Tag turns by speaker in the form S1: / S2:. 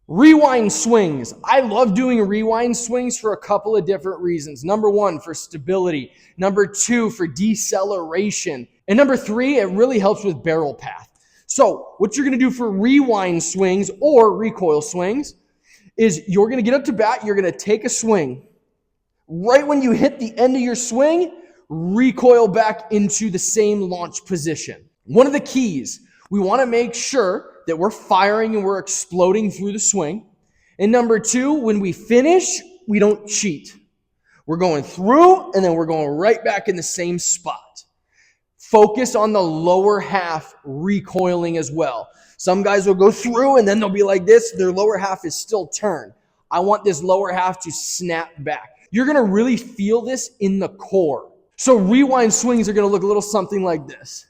S1: Rewind swings. I love doing rewind swings for a couple of different reasons. Number one, for stability. Number two, for deceleration. And number three, it really helps with barrel path. So what you're going to do for rewind swings or recoil swings is you're going to get up to bat, you're going to take a swing. Right when you hit the end of your swing, recoil back into the same launch position. One of the keys, we want to make sure that we're firing and we're exploding through the swing. And number two, when we finish, we don't cheat. We're going through and then we're going right back in the same spot. Focus on the lower half recoiling as well. Some guys will go through and then they'll be like this. Their lower half is still turned. I want this lower half to snap back. You're going to really feel this in the core. So rewind swings are going to look a little something like this.